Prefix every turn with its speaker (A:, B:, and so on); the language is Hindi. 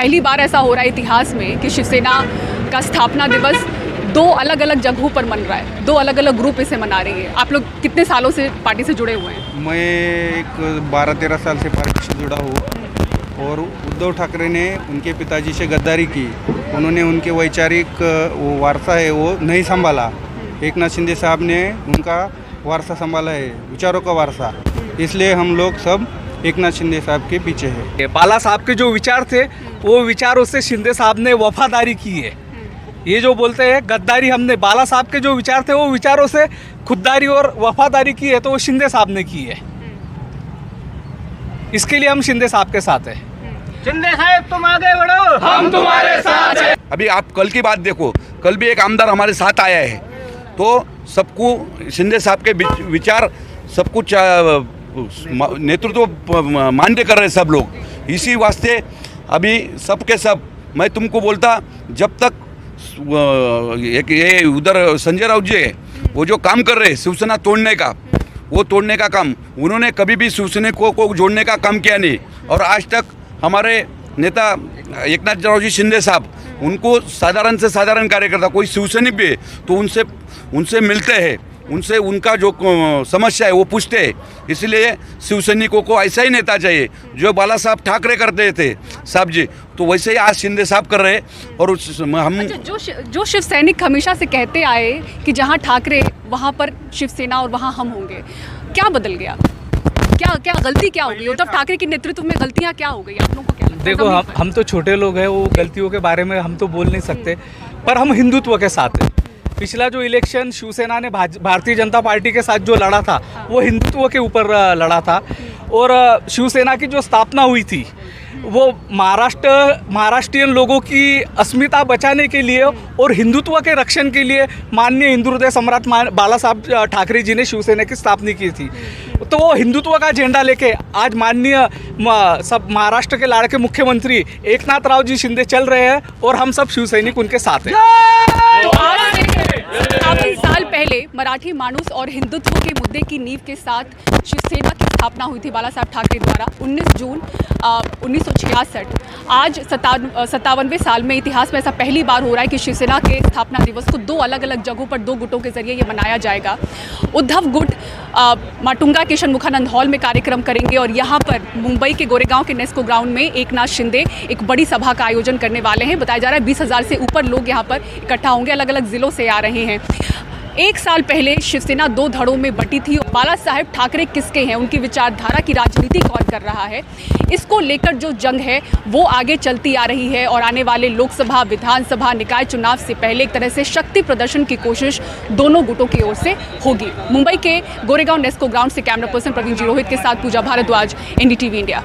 A: पहली बार ऐसा हो रहा है इतिहास में कि शिवसेना का स्थापना दिवस दो अलग अलग जगहों पर मन रहा है, दो अलग अलग ग्रुप इसे मना रही है। आप लोग कितने सालों से पार्टी से जुड़े हुए हैं?
B: मैं एक 12-13 साल से पार्टी से जुड़ा हूँ और उद्धव ठाकरे ने उनके पिताजी से गद्दारी की। उन्होंने उनके वैचारिक वो वारसा है वो नहीं संभाला। एकनाथ शिंदे साहब ने उनका वारसा संभाला है, विचारों का वारसा। इसलिए हम लोग सब एकनाथ शिंदे साहब के पीछे है।
C: बाला साहब के जो विचार थे वो विचारों से शिंदे साहब ने वफादारी की है। ये जो बोलते हैं गद्दारी, हमने बाला साहब के जो विचार थे वो विचारों से खुददारी और वफादारी की है, तो वो शिंदे साहब ने की है। इसके लिए हम शिंदे साहब के साथ हैं।
D: शिंदे साहब तुम आगे बढ़ो, हम तुम्हारे साथ हैं।
E: अभी आप कल की बात देखो, कल भी एक आमदार हमारे साथ आया है, तो सबको शिंदे साहब के विचार सब कुछ नेतृत्व मान्य कर रहे सब लोग। इसी वास्ते अभी सब के सब मैं तुमको बोलता, जब तक एक ये उधर संजय राउत जी है, वो जो काम कर रहे हैं शिवसेना तोड़ने का, वो तोड़ने का काम उन्होंने कभी भी शिवसेना को जोड़ने का काम किया नहीं। और आज तक हमारे नेता एकनाथ रावजी शिंदे साहब, उनको साधारण से साधारण कार्यकर्ता कोई शिवसैनिक भी है तो उनसे मिलते हैं, उनसे उनका जो समस्या है वो पूछते हैं। इसलिए शिवसैनिकों को ऐसा ही नेता चाहिए जो बाला साहब ठाकरे करते थे साहब जी, तो वैसे ही आज शिंदे साहब कर रहे हैं। और हम
A: जो शिव सैनिक हमेशा से कहते आए कि जहां ठाकरे वहां पर शिवसेना और वहां हम होंगे, क्या बदल गया? क्या गलती क्या हो गई? उद्धव ठाकरे के नेतृत्व में गलतियां क्या हो गई? आप लोगों को क्या लगता है?
C: देखो, हम तो छोटे लोग हैं, वो गलतियों के बारे में हम तो बोल नहीं सकते, पर हम हिंदुत्व के साथ हैं। पिछला जो इलेक्शन शिवसेना ने भारतीय जनता पार्टी के साथ जो लड़ा था वो हिंदुत्व के ऊपर लड़ा था। और शिवसेना की जो स्थापना हुई थी वो महाराष्ट्रीयन लोगों की अस्मिता बचाने के लिए और हिंदुत्व के रक्षण के लिए माननीय हिंदू हृदय सम्राट बाला साहब ठाकरे जी ने शिवसेना की स्थापना की थी। तो वो हिंदुत्व का झंडा लेके आज माननीय सब महाराष्ट्र के लाड़के मुख्यमंत्री एकनाथ राव जी शिंदे चल रहे हैं और हम सब शिवसैनिक उनके साथ हैं।
A: तो आज से 57 साल पहले मराठी मानुस और हिंदुत्व के मुद्दे की नींव के साथ शिवसेना की स्थापना हुई थी बाला साहब ठाकरे द्वारा 19 जून 1966। आज 57वें साल में इतिहास में ऐसा पहली बार हो रहा है कि शिवसेना के स्थापना दिवस को दो अलग अलग जगहों पर दो गुटों के जरिए ये मनाया जाएगा। उद्धव गुट माटुंगा के षणमुखानंद हॉल में कार्यक्रम करेंगे और यहाँ पर मुंबई के गोरेगांव के नेस्को ग्राउंड में एकनाथ शिंदे एक बड़ी सभा का आयोजन करने वाले हैं। बताया जा रहा है 20,000 से ऊपर लोग यहाँ पर इकट्ठा होंगे, अलग अलग जिलों से आ रहे हैं। एक साल पहले शिवसेना दो धड़ों में बटी थी। बाला साहेब ठाकरे किसके हैं, उनकी विचारधारा की राजनीति कौन कर रहा है, इसको लेकर जो जंग है वो आगे चलती आ रही है। और आने वाले लोकसभा, विधानसभा, निकाय चुनाव से पहले एक तरह से शक्ति प्रदर्शन की कोशिश दोनों गुटों की ओर से होगी। मुंबई के गोरेगांव नेस्को ग्राउंड से कैमरा पर्सन प्रवीण जी रोहित के साथ पूजा भारद्वाज, NDTV इंडिया।